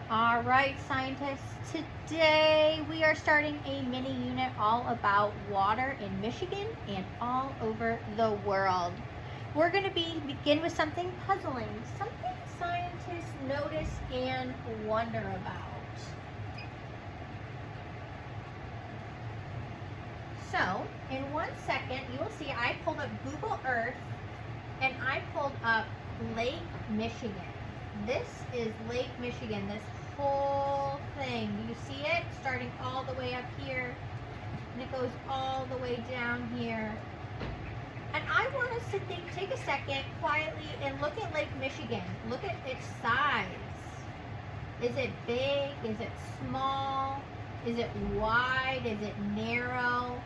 All right, scientists, today we are starting a mini unit all about water in Michigan and all over the world. We're going to begin with something puzzling, something scientists notice and wonder about. So, in 1 second, you will see I pulled up Google Earth and I pulled up Lake Michigan. This is Lake Michigan, this whole thing. Do you see it? Starting all the way up here, and it goes all the way down here. And I want us to take a second quietly and look at Lake Michigan. Look at its size. Is it big? Is it small? Is it wide? Is it narrow?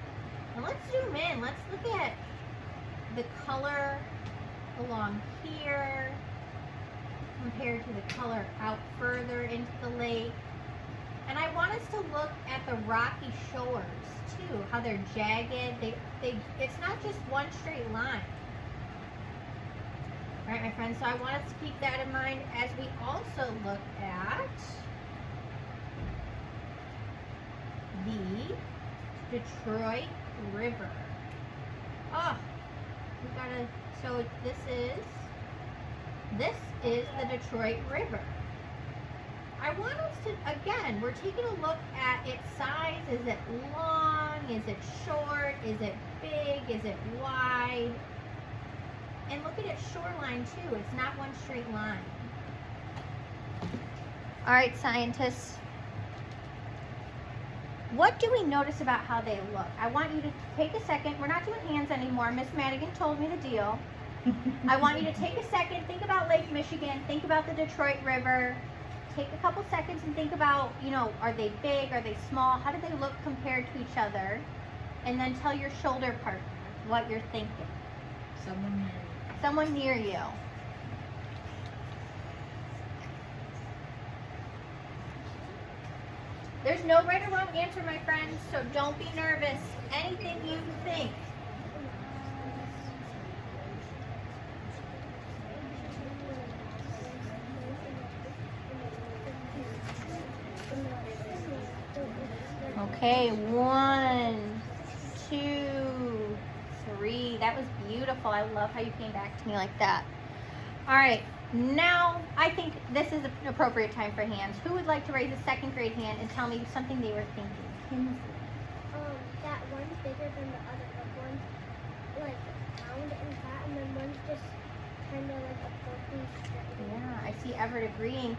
And let's zoom in. Let's look at the color along here compared to the color out further into the lake. And I want us to look at the rocky shores too, how they're jagged. It's not just one straight line. All right, my friends, so I want us to keep that in mind as we also look at the Detroit River. Oh, we gotta, so this is the Detroit River. I want us to, again, we're taking a look at its size. Is it long? Is it short? Is it big? Is it wide? And look at its shoreline too. It's not one straight line. All right, scientists. What do we notice about how they look? I want you to take a second. We're not doing hands anymore. Miss Madigan told me the deal. I want you to take a second, think about Lake Michigan, think about the Detroit River. Take a couple seconds and think about, are they big, are they small, how do they look compared to each other? And then tell your shoulder partner what you're thinking. Someone near you. Someone near you. There's no right or wrong answer, my friends, so don't be nervous. Anything you think. Okay, 1, 2, 3. That was beautiful. I love how you came back to me like that. All right, now I think this is an appropriate time for hands. Who would like to raise a second grade hand and tell me something they were thinking? Kinsley. That one's bigger than the other. Like one's like round and fat, and then one's just kind of like a purple strip. Yeah, I see Everett agreeing.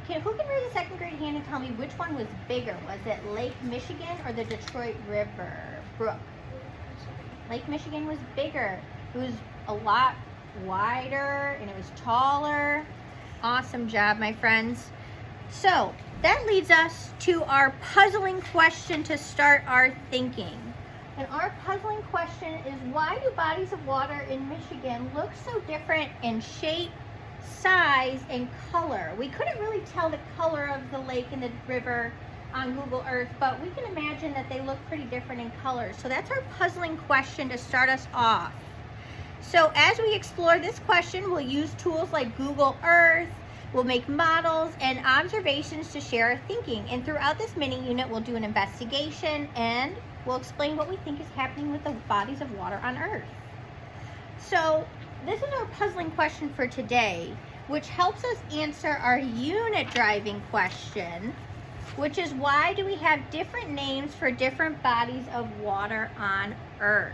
Who can raise a second grade hand and tell me which one was bigger? Was it Lake Michigan or the Detroit River Brook? Lake Michigan was bigger. It was a lot wider and it was taller. Awesome job, my friends. So that leads us to our puzzling question to start our thinking. And our puzzling question is, why do bodies of water in Michigan look so different in shape, size, and color? We couldn't really tell the color of the lake and the river on Google Earth, but we can imagine that they look pretty different in color. So that's our puzzling question to start us off. So as we explore this question, we'll use tools like Google Earth, we'll make models and observations to share our thinking. And throughout this mini unit, we'll do an investigation and we'll explain what we think is happening with the bodies of water on Earth. So this is our puzzling question for today, which helps us answer our unit driving question, which is, why do we have different names for different bodies of water on Earth?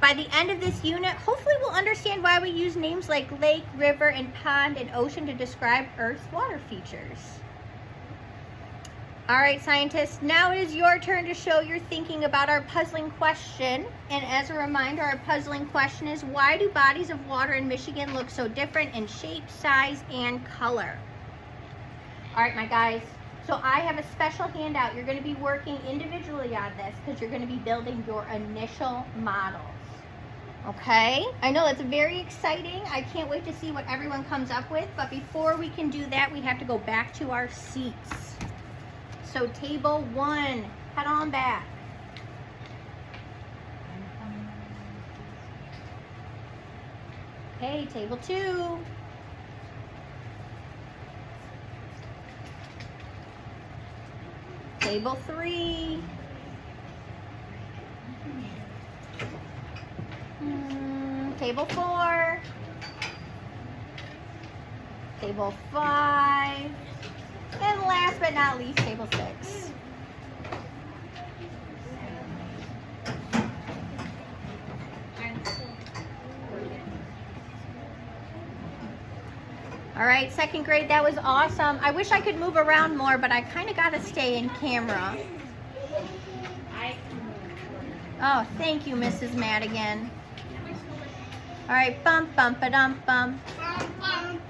By the end of this unit, hopefully we'll understand why we use names like lake, river, and pond and ocean to describe Earth's water features. All right, scientists, now it is your turn to show your thinking about our puzzling question. And as a reminder, our puzzling question is, why do bodies of water in Michigan look so different in shape, size, and color? All right, my guys, so I have a special handout. You're going to be working individually on this because you're going to be building your initial models. Okay, I know that's very exciting. I can't wait to see what everyone comes up with. But before we can do that, we have to go back to our seats. So table 1, head on back. Okay, table 2. Table 3. Table 4. Table 5. And last but not least, table 6. All right, second grade, that was awesome. I wish I could move around more, but I kind of got to stay in camera. Oh, thank you, Mrs. Madigan. All right, bump, bump-a-dum-bum.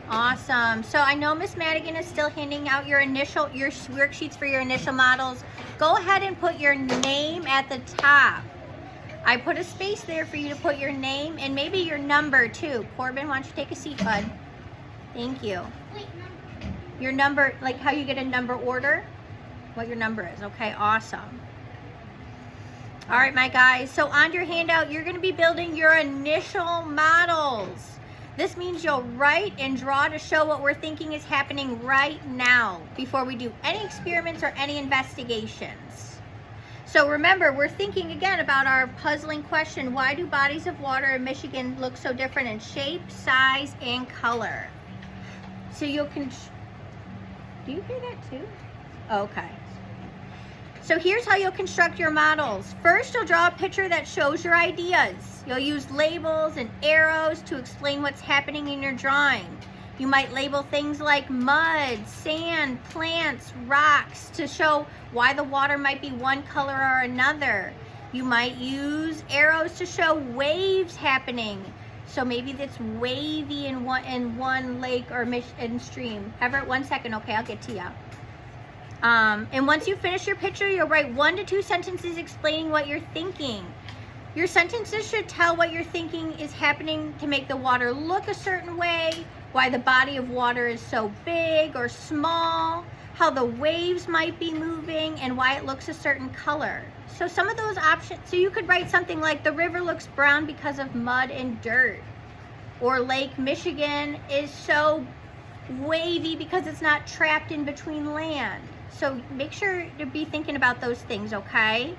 Awesome. So I know Miss Madigan is still handing out your worksheets for your initial models. Go ahead and put your name at the top. I put a space there for you to put your name and maybe your number too. Corbin, why don't you take a seat, bud? Thank you. Your number, like how you get a number order, what your number is. Okay, awesome. All right, my guys, so on your handout, you're going to be building your initial models. This means you'll write and draw to show what we're thinking is happening right now before we do any experiments or any investigations. So remember, we're thinking again about our puzzling question, why do bodies of water in Michigan look so different in shape, size, and color? So you can, do you hear that too? Okay. So here's how you'll construct your models. First, you'll draw a picture that shows your ideas. You'll use labels and arrows to explain what's happening in your drawing. You might label things like mud, sand, plants, rocks to show why the water might be one color or another. You might use arrows to show waves happening. So maybe that's wavy in one lake or stream. Everett, 1 second, okay, I'll get to you. And once you finish your picture, you'll write 1 to 2 sentences explaining what you're thinking. Your sentences should tell what you're thinking is happening to make the water look a certain way, why the body of water is so big or small, how the waves might be moving, and why it looks a certain color. So some of those options, so you could write something like the river looks brown because of mud and dirt, or Lake Michigan is so wavy because it's not trapped in between land. So make sure to be thinking about those things, okay?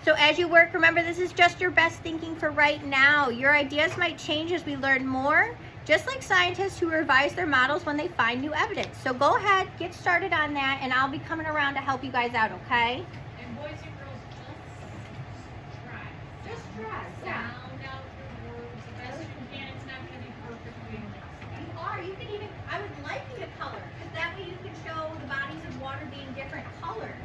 So as you work, remember this is just your best thinking for right now. Your ideas might change as we learn more, just like scientists who revise their models when they find new evidence. So go ahead, get started on that, and I'll be coming around to help you guys out, okay? And boys and girls, just try. Just try, yeah. Sound out your words the best you can. It's not going to be perfect. You can even, I would like you to color, because that way you can show the bodies of water being different colors.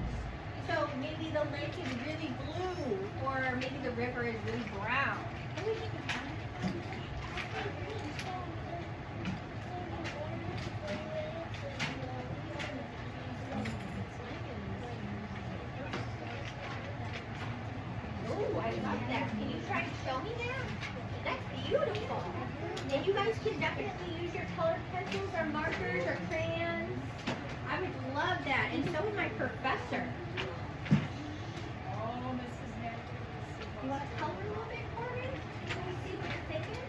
So maybe the lake is really blue, or maybe the river is really brown. Oh, I love that. Can you try to show me that? That's beautiful. And you guys can definitely use your colored pencils or markers or crayons. I would love that. And so would my professor. Oh, Mrs. Madigan. You want to color a little bit for me? Let me see what you're thinking.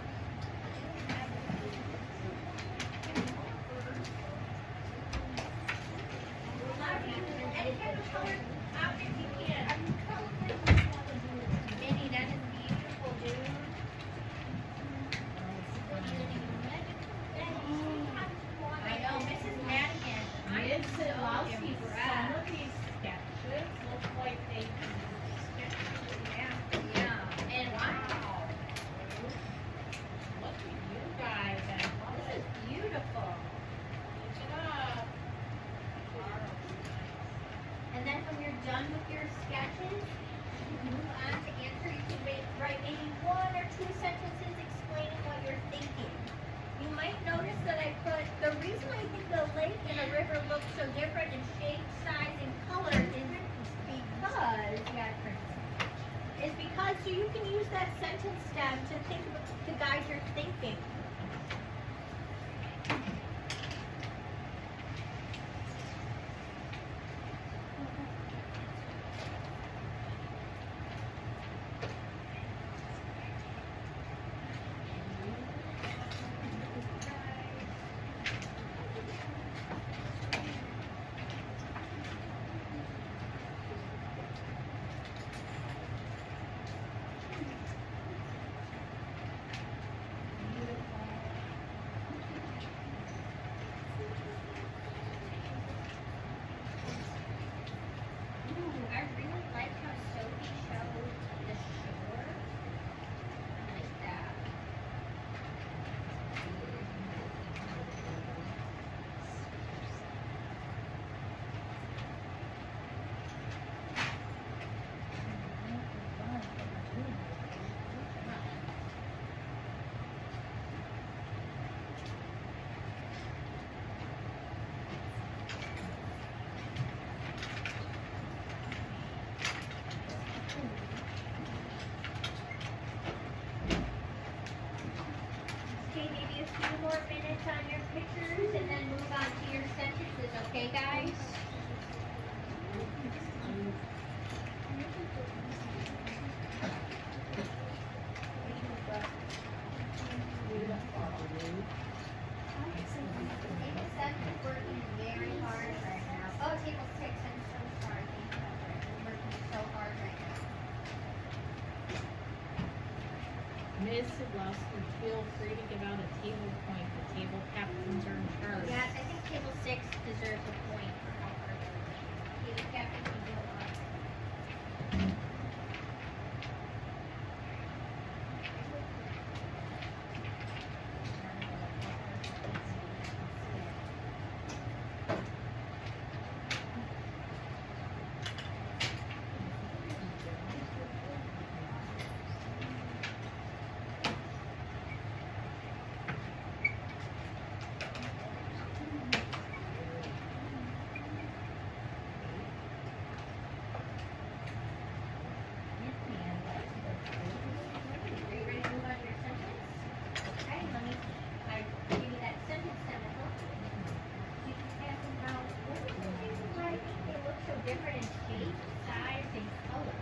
Any kind of colored object you can. Minnie, that is beautiful, dude. I know, Mrs. Madigan. I am It's so lovely. impressed. Some of these sketches look like they can be sketches. Yeah. And wow. Look at you guys. I love This it. is beautiful. Keep it up. And then when you're done with your sketches, you can move on to answer. You can write maybe 1 or 2 sentences explaining what you're thinking. You might notice that I put, the reason I think the lake and the river look so different in shape, size, and color is because so you can use that sentence stem to think to guide your thinking. guys? Table 7 is working very hard right now. Oh, table 6, I'm so sorry. It's working so hard right now. Ms. Sadlowski, feel free to give out a table point. The table captains are in charge. Yes, I think table 6 deserves a point for how hard they're working. Table captain can do a lot. Are you ready to move on to your sentence? Okay, let me give you that sentence sample. You can ask them about what are the reasons why I think they look so different in shape, size, and color.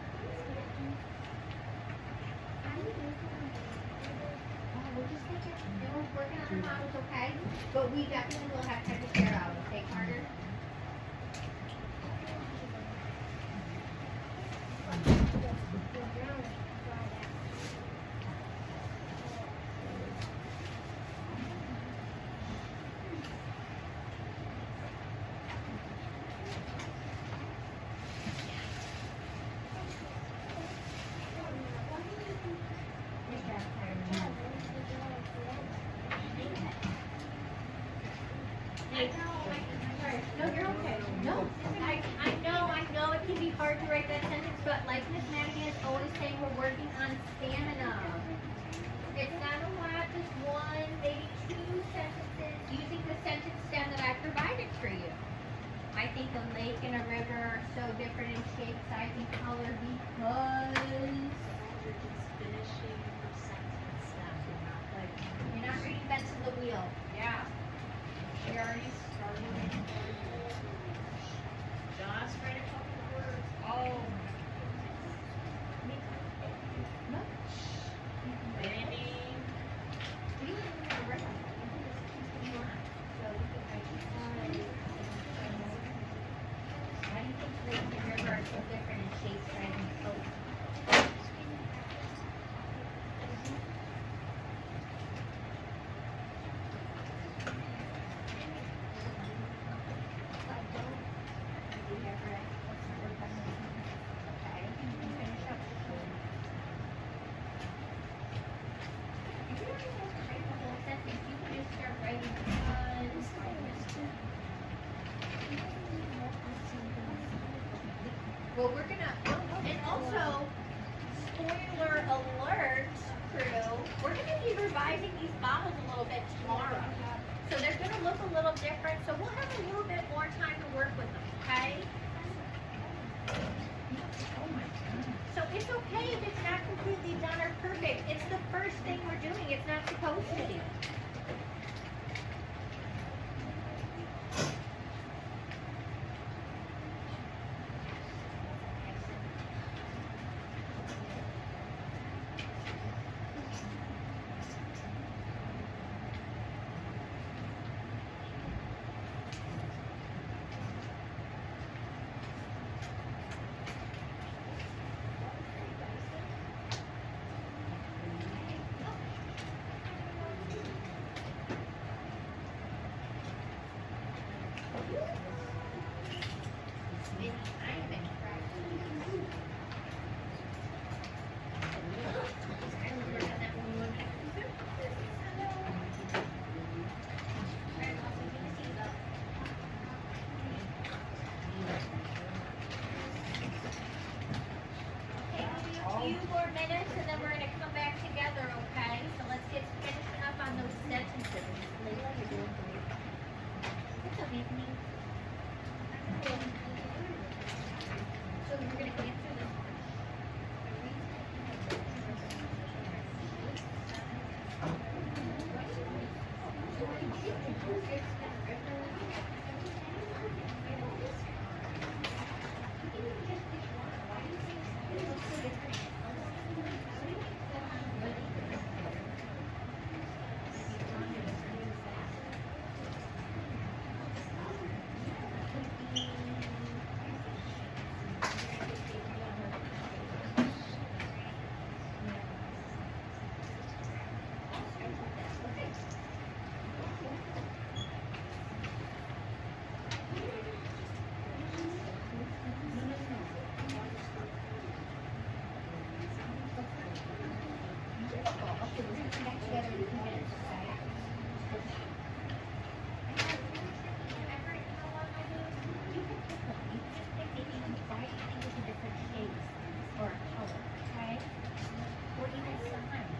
Oh, we'll just take it. We're working on the models, okay? But we definitely will have time to share out, okay, Carter? No, you're okay. No, I know it can be hard to write that sentence, but like Miss Madigan is always saying, we're working on stamina. It's not a lot, just one, maybe two sentences using the sentence stem that I provided for you. I think a lake and a river are so different in shape, size, and color because You're just finishing your sentence now. You're not like, you're not reading Benson the Wheel. yeah. She already started. Just write a couple of words. Oh. No. Maybe. What do you want to write on? What do you want? So we can write why do you think lake and river are so different in shape, size, and color? Okay, you can finish up. If you don't even have to write the whole sentence, you can just start writing because. Well, we're gonna, and also, spoiler alert, crew, we're gonna be revising these models a little bit tomorrow. So they're gonna look a little different, so we'll have a little bit more time to work with them, okay? So it's okay if it's not completely done or perfect. It's the first thing we're doing. It's not supposed to be. Few more minutes and then we're going to come back together, okay? So let's get finishing up on those sentences. Layla, you're doing great. What's up, Anthony? So we're going to answer this one. Okay, we're gonna come back together in a few minutes, okay? You can pick one. You can just pick maybe five things in different shapes or color, okay? Or even signs.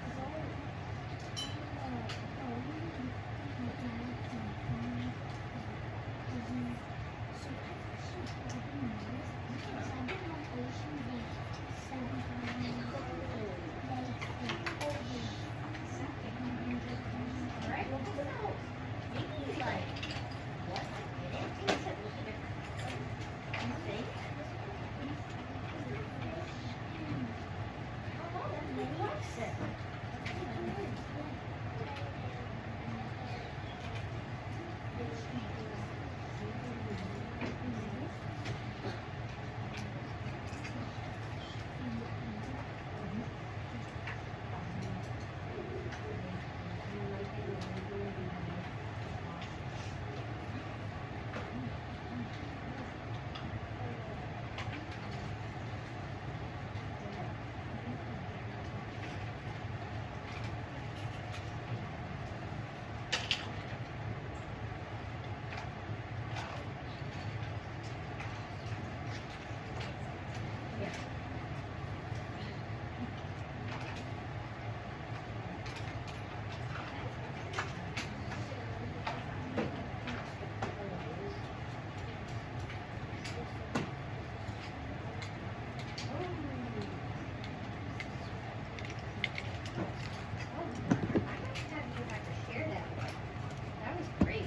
Alright, well, this out. Maybe like, what? Things that look different. You think? Oh, that's a good question. That was great.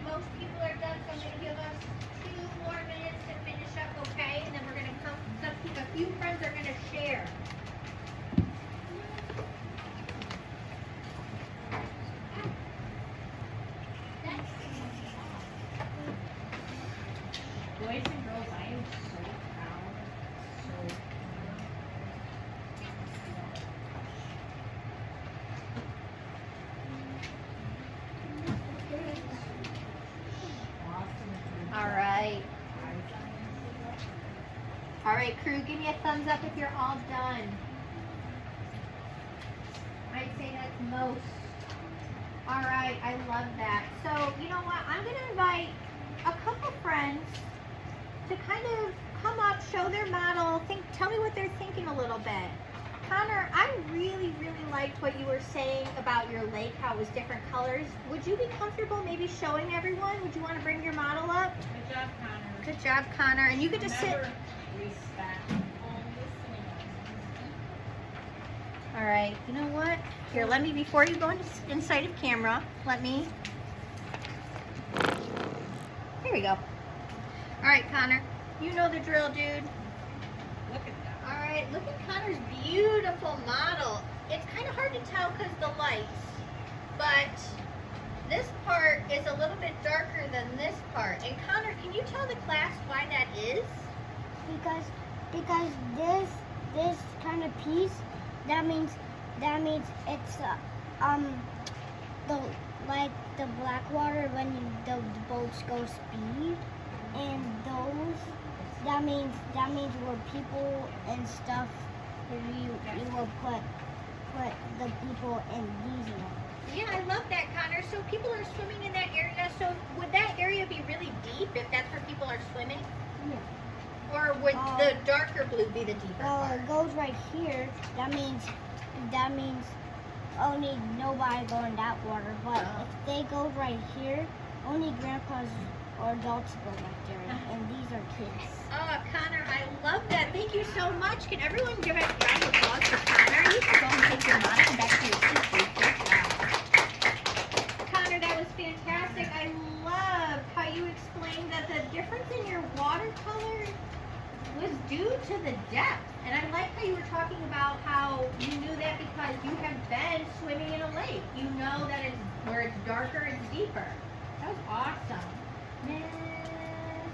Most people are done, so I'm going to give us 2 more minutes to finish up, okay? And then we're going to come, a few friends are going to share. Boys and girls, I am so proud. So All right, crew, give me a thumbs up if you're all done. I'd say that's most. All right, I love that. So, you know what? I'm going to invite a couple friends to kind of come up, show their model, tell me what they're thinking a little bit. Connor, I really, really liked what you were saying about your lake, how it was different colors. Would you be comfortable maybe showing everyone? Would you want to bring your model up? good job, Connor. Good job, Connor. And you could just sit. Remember, respect all listening. All right, you know what? Here, let me, before you go inside of camera, let me. Here we go. All right, Connor, you know the drill, dude. Look at that. All right, look at Connor's beautiful model. It's kind of hard to tell because the lights, but this part is a little bit darker than this part. And Connor, can you tell the class why that is? Because this kind of piece, that means it's the black water when the boats go speed, and that means where people and stuff, you will put the people in these ones. Yeah, I love that, Connor. So people are swimming in that area. So would that area be really deep if that's where people are swimming? Yeah. Or would the darker blue be the deeper Well, part? it goes right here. That means only nobody going that water. But Oh. if they go right here, only grandpas or adults go right there, and these are kids. Oh, Connor, I love that. They Thank you so much. Can everyone give a round of applause for Connor? You can go and take your model back to your seat. Good job. Connor, that was fantastic. I love how you explained that the difference in your watercolor was due to the depth. And I like how you were talking about how you knew that because you have been swimming in a lake. You know that it's where it's darker, it's deeper. That was awesome. Miss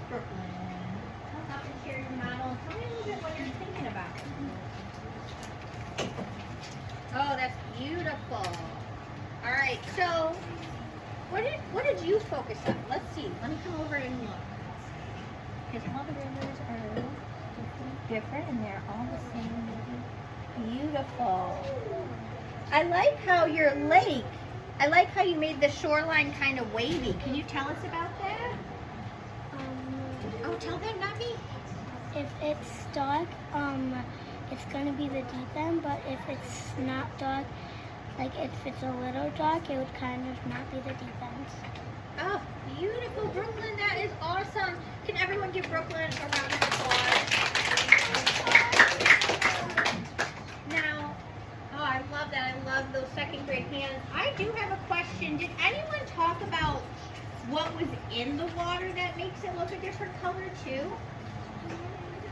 Brooklyn, come up and share your model. Tell me a little bit what you're thinking about. Oh, that's beautiful. All right, so what did you focus on? Let's see. Let me come over and look. Because all the rivers are different and they're all the same. Beautiful. I like how your lake, I like how you made the shoreline kind of wavy. Can you tell us about that? Oh, tell them, not me. If it's dark, it's gonna be the deep end. But if it's not dark, like if it's a little dark, it would kind of not be the deep end. Oh, beautiful, Brooklyn. That is awesome. Can everyone give Brooklyn a round of applause? Now, oh, I love that. I love those second grade hands. I do have a question. Did anyone talk about what was in the water that makes it look a different color too?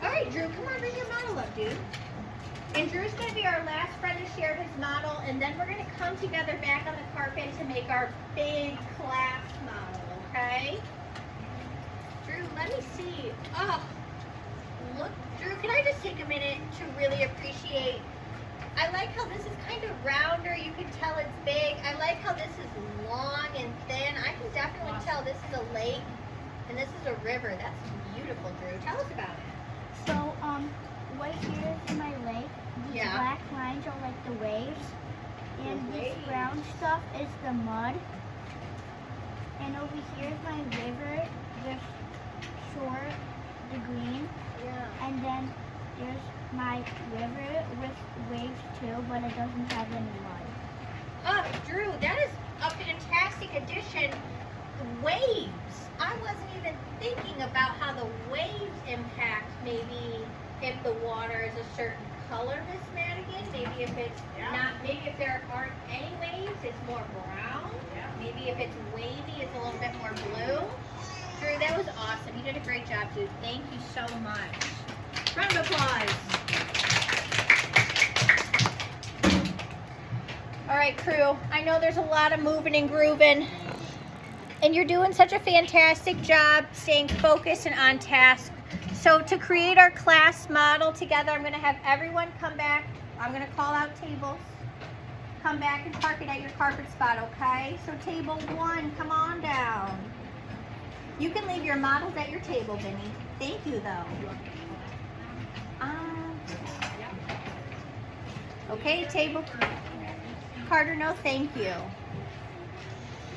All right, Drew, come on, bring your model up, dude. And Drew's going to be our last friend to share his model, and then we're going to come together back on the carpet to make our big class model, okay? Drew, let me see. Oh, look, Drew, can I just take a minute to really appreciate, I like how this is kind of rounder. You can tell it's big. I like how this is long and thin. I can definitely tell this is a lake, and this is a river. That's beautiful, Drew. Tell us about it. So, right here is my lake. These black lines are like the waves. And this brown stuff is the mud. And over here is my river, the shore, the green. Yeah. And then there's my river with waves too, but it doesn't have any mud. Oh, Drew, that is a fantastic addition. Waves. I wasn't even thinking about how the waves impact maybe if the water is a certain color, Miss Madigan. Maybe if it's not, maybe if there aren't any waves, it's more brown. Maybe if it's wavy, it's a little bit more blue. Drew, that was awesome. You did a great job, dude. Thank you so much. Round of applause. All right, crew. I know there's a lot of moving and grooving, and you're doing such a fantastic job staying focused and on task. So to create our class model together, I'm going to have everyone come back. I'm going to call out tables. Come back and park it at your carpet spot, okay? So table 1, come on down. You can leave your models at your table, Vinny. Thank you, though. Okay, table. Carter, no thank you.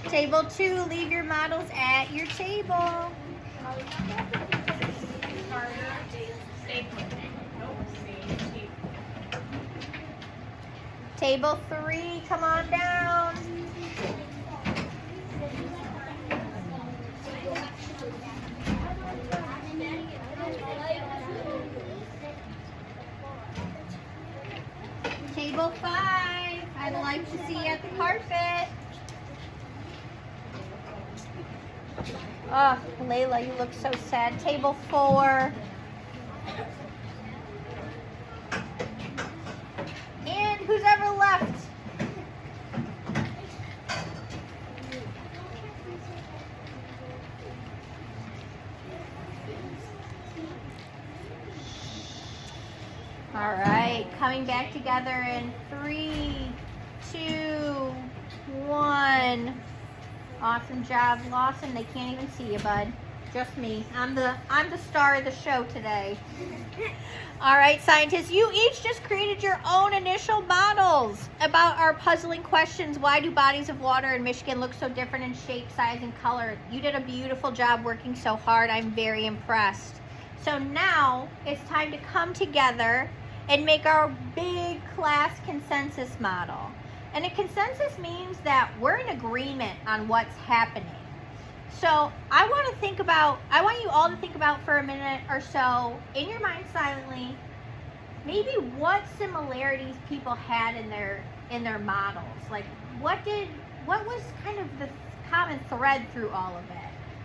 Table 2, leave your models at your table. Table 3, come on down. Table 5, I'd like to see you at the carpet. Oh, Layla, you look so sad. Table 4. And who's ever left? All right, coming back together in 3, 2, 1. Awesome job, Lawson. They can't even see you, bud. Just me. I'm the star of the show today. All right, scientists, you each just created your own initial models about our puzzling questions. Why do bodies of water in Michigan look so different in shape, size, and color? You did a beautiful job working so hard. I'm very impressed. So now it's time to come together and make our big class consensus model. And a consensus means that we're in agreement on what's happening. So I want you all to think about for a minute or so, in your mind silently, maybe what similarities people had in their models. Like what was kind of the common thread through all of it?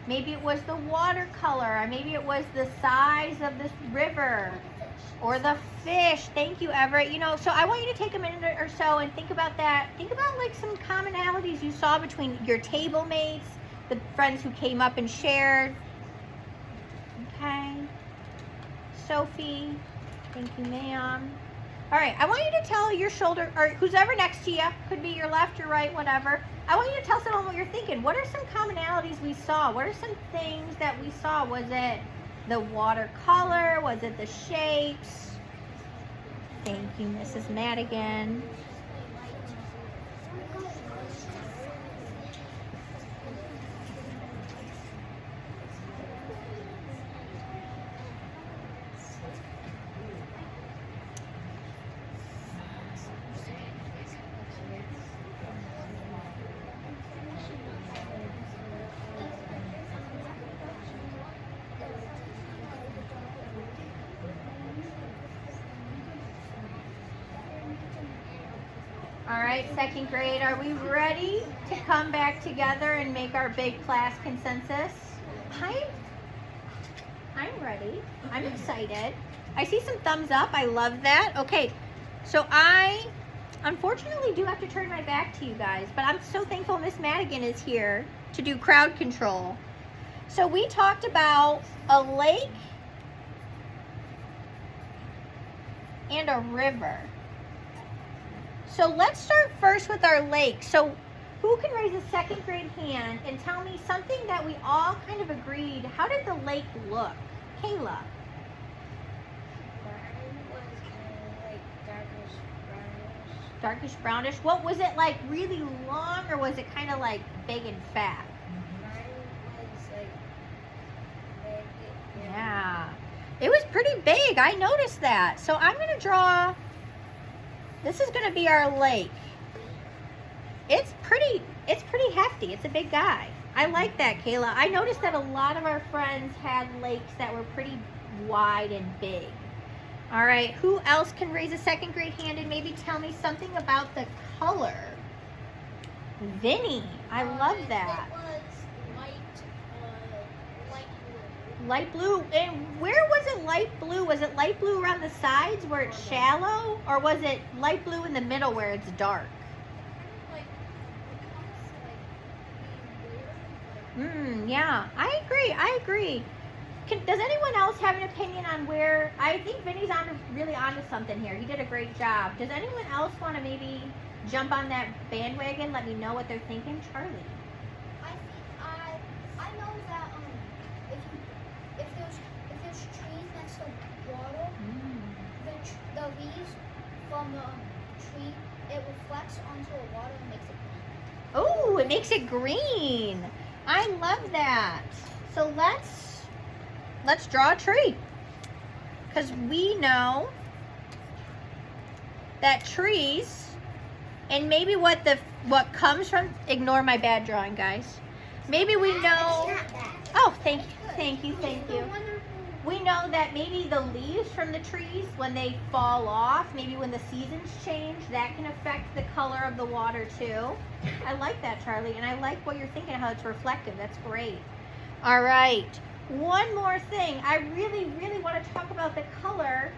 Maybe it was the watercolor, or maybe it was the size of this river, or the fish. Thank you, Everett. You know, so I want you to take a minute or so and think about that. Think about like some commonalities you saw between your table mates, the friends who came up and shared. Okay. Sophie, thank you, ma'am. All right, I want you to tell your shoulder, or who's ever next to you, could be your left, your right, whatever. I want you to tell someone what you're thinking. What are some commonalities we saw? What are some things that we saw? Was it the watercolor? Was it the shapes? Thank you, Mrs. Madigan. All right, second grade, are we ready to come back together and make our big class consensus? I'm ready. I'm excited. I see some thumbs up. I love that. Okay, so I unfortunately do have to turn my back to you guys, but I'm so thankful Miss Madigan is here to do crowd control. So we talked about a lake and a river. So let's start first with our lake. So who can raise a second grade hand and tell me something that we all kind of agreed? How did the lake look? Kayla. Mine was like darkish brownish. Darkish brownish. What was it, like really long, or was it kind of like big and fat? Mine was like big. Yeah. It was pretty big. I noticed that. So I'm going to draw. This is going to be our lake. It's pretty hefty. It's a big guy. I like that, Kayla. I noticed that a lot of our friends had lakes that were pretty wide and big. All right, who else can raise a second grade hand and maybe tell me something about the color? Vinny, I love that. It was Light blue. And where was it light blue? Was it light blue around the sides where it's shallow? Or was it light blue in the middle where it's dark? Yeah, I agree. Does anyone else have an opinion on where? I think Vinny's really onto something here. He did a great job. Does anyone else want to maybe jump on that bandwagon? Let me know what they're thinking. Charlie. I know that if there's trees next to water, the leaves from the tree, it reflects onto the water and makes it green. Oh, it makes it green. I love that. So let's draw a tree, because we know that trees, and maybe what comes from, ignore my bad drawing, guys. Maybe we know. Oh, thank you. We know that maybe the leaves from the trees, when they fall off, maybe when the seasons change, that can affect the color of the water too. I like that, Charlie, and I like what you're thinking, how it's reflective. That's great. All right, one more thing. I really want to talk about the color,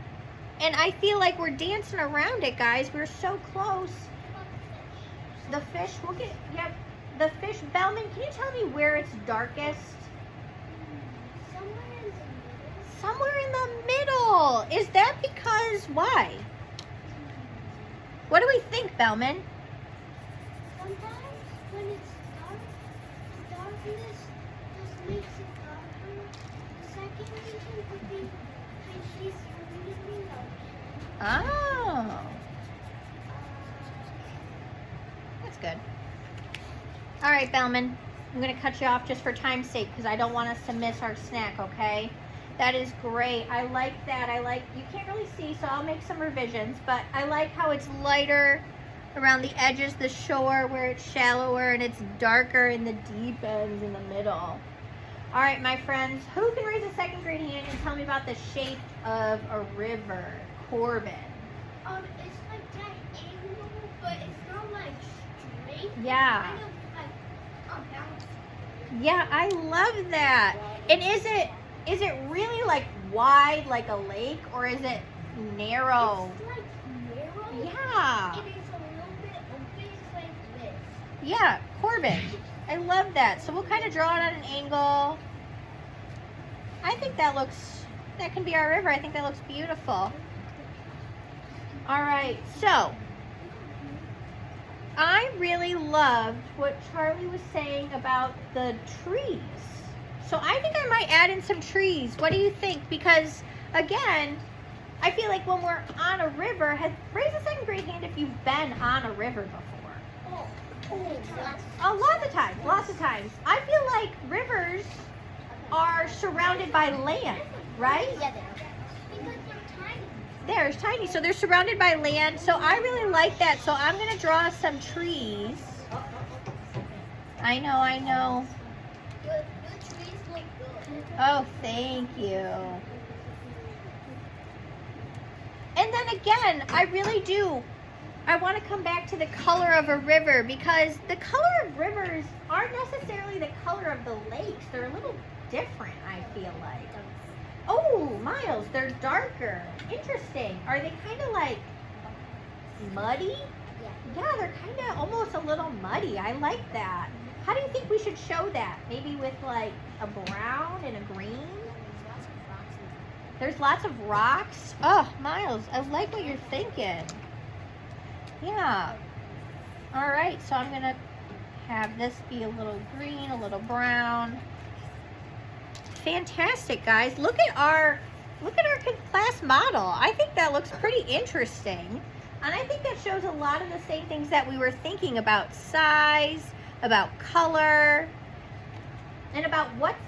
and I feel like we're dancing around it, guys. We're so close. The fish, the fish. Bellman, can you tell me where it's darkest? Somewhere in the middle. Is that because, why? What do we think, Bellman? Sometimes when it's dark, the darkness just makes it darker. The second reason could be when she's moving up. Oh. That's good. All right, Bellman. I'm going to cut you off just for time's sake because I don't want us to miss our snack, okay? That is great. I like that. You can't really see, so I'll make some revisions, but I like how it's lighter around the edges, the shore where it's shallower, and it's darker in the deep ends in the middle. All right, my friends, who can raise a second grade hand and tell me about the shape of a river? Corbin? It's like that angle, but it's not like straight. Yeah. It's kind of like bouncy. Yeah, I love that. And is it really like wide like a lake, or is it narrow? It's like narrow. Yeah. And it's a little bit open. It's like this. Yeah, Corbin. I love that. So we'll kind of draw it at an angle. I think that can be our river. I think that looks beautiful. All right, so I really loved what Charlie was saying about the trees. So I think I might add in some trees. What do you think? Because again, I feel like when we're on a river, raise a second grade hand if you've been on a river before. Lots of times. I feel like rivers are surrounded by land, right? Yeah, because they're tiny. There's tiny, so they're surrounded by land. So I really like that. So I'm gonna draw some trees. I know. The trees look good. Oh, thank you. And then again, I really do. I want to come back to the color of a river, because the color of rivers aren't necessarily the color of the lakes. They're a little different, I feel like. Oh, Miles, they're darker. Interesting. Are they kind of like muddy? Yeah, they're kind of almost a little muddy. I like that. How do you think we should show that? Maybe with like a brown and a green? There's lots of rocks. Oh, Miles, I like what you're thinking. Yeah. All right, so I'm gonna have this be a little green, a little brown. Fantastic, guys. Look at our class model. I think that looks pretty interesting. And I think that shows a lot of the same things that we were thinking about: size, about color, and about what's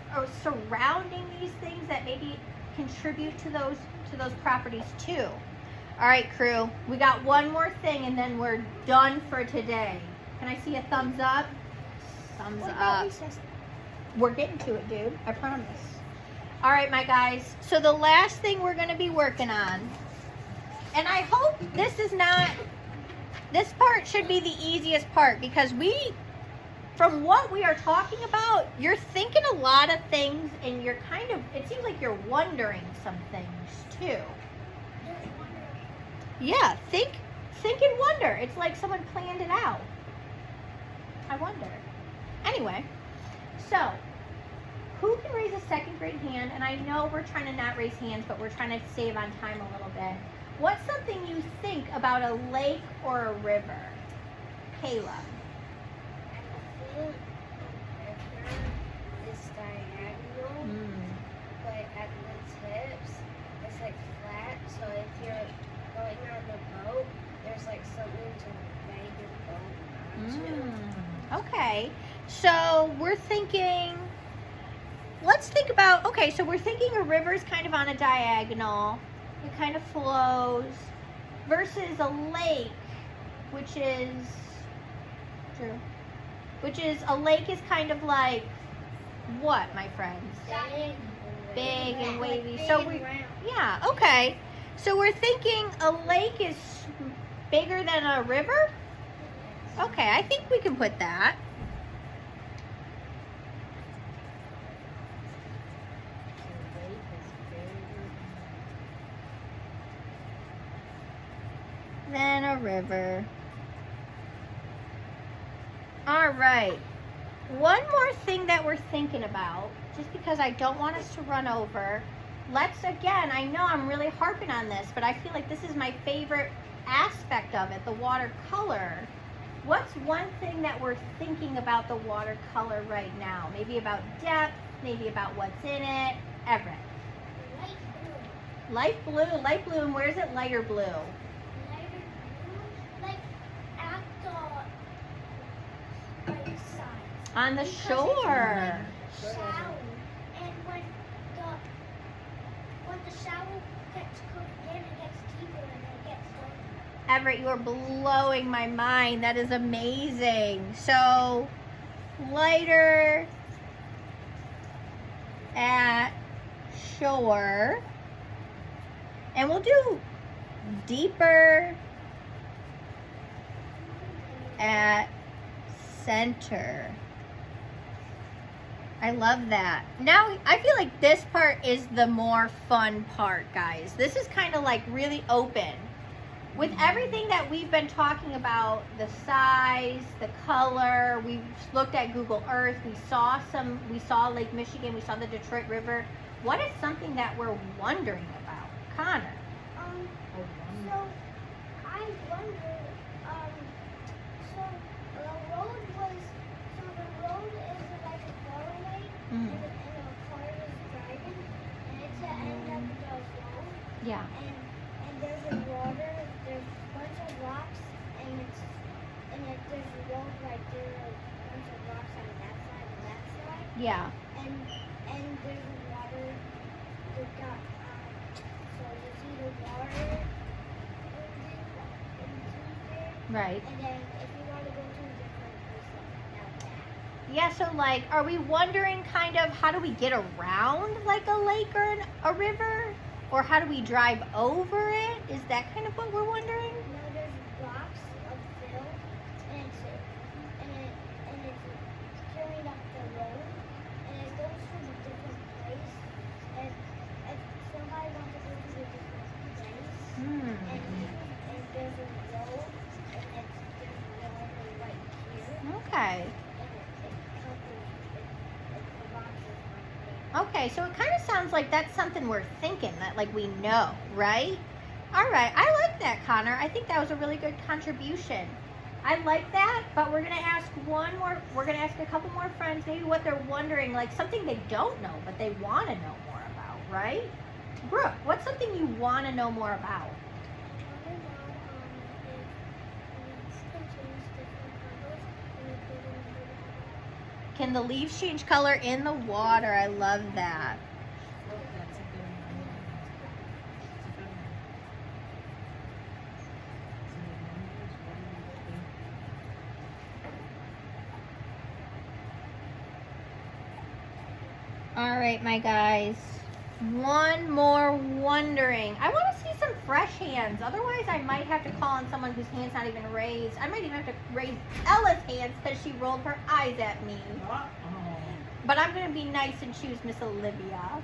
surrounding these things that maybe contribute to those properties too. All right, crew, we got one more thing and then we're done for today. Can I see a thumbs up? Thumbs up. We're getting to it, dude. I promise. All right, my guys. So the last thing we're going to be working on, and I hope this part should be the easiest part, because from what we are talking about, you're thinking a lot of things, and it seems like you're wondering some things too. Yeah, think and wonder. It's like someone planned it out. I wonder. Anyway, so who can raise a second grade hand? And I know we're trying to not raise hands, but we're trying to save on time a little bit. What's something you think about a lake or a river? Kayla. I think a river is diagonal, but at the tips, it's like flat. So if you're going on the boat, there's like something to bang your boat onto. Okay, so we're thinking, let's think about, so we're thinking a river is kind of on a diagonal. It kind of flows, versus a lake, which is a lake is kind of like what, my friends? Big and wavy. Okay. So we're thinking a lake is bigger than a river? Okay, I think we can put that. Then a river. All right. One more thing that we're thinking about, just because I don't want us to run over. I know I'm really harping on this, but I feel like this is my favorite aspect of it, the watercolor. What's one thing that we're thinking about the watercolor right now? Maybe about depth, maybe about what's in it. Everett. Light blue, and where's it lighter blue? On the shore. And when the shower gets cooked in, it gets deeper and it gets darker. Everett, you are blowing my mind. That is amazing. So, lighter at shore. And we'll do deeper at center. I love that. Now, I feel like this part is the more fun part, guys. This is kind of like really open. With everything that we've been talking about, the size, the color, we've looked at Google Earth, we saw Lake Michigan, we saw the Detroit River. What is something that we're wondering about? Connor. So I wonder, so the road is like a four-way, and a car is driving, and it's the end of the road, Yeah. and there's a water, there's a bunch of rocks, and there's a road right there, like a bunch of rocks on that side and that side, Yeah. and there's water, they've got, so you see the water, Right. and then if you want to go to a different place like that. Yeah, so like, are we wondering kind of how do we get around like a lake or a river? Or how do we drive over it? Is that kind of what we're wondering? No, there's rocks of fill, and it's carrying up the road, and it goes to a different place. And if somebody wants to go to a different place, and there's a road, and there's water right here, Okay. and it covers the rocks is right there. Okay, so it kind of sounds like that's something we're thinking, that like we know, right? All right, I like that, Connor. I think that was a really good contribution. I like that, but we're going to ask a couple more friends maybe what they're wondering, like something they don't know, but they want to know more about, right? Brooke, what's something you want to know more about? Can the leaves change color in the water? I love that. That's a good one. All right, my guys. One more wondering. I want to see some fresh hands. Otherwise, I might have to call on someone whose hand's not even raised. I might even have to raise Ella's hands because she rolled her eyes at me. But I'm going to be nice and choose Miss Olivia.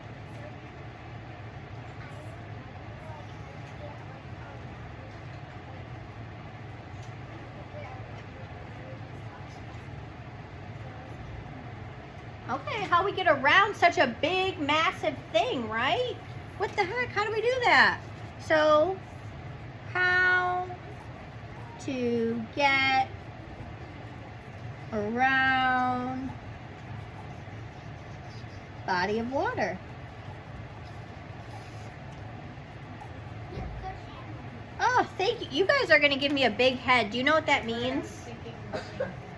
Okay, how we get around such a big, massive thing, right? What the heck? How do we do that? So, how to get around body of water. Oh, thank you. You guys are going to give me a big head. Do you know what that I was means? thinking the same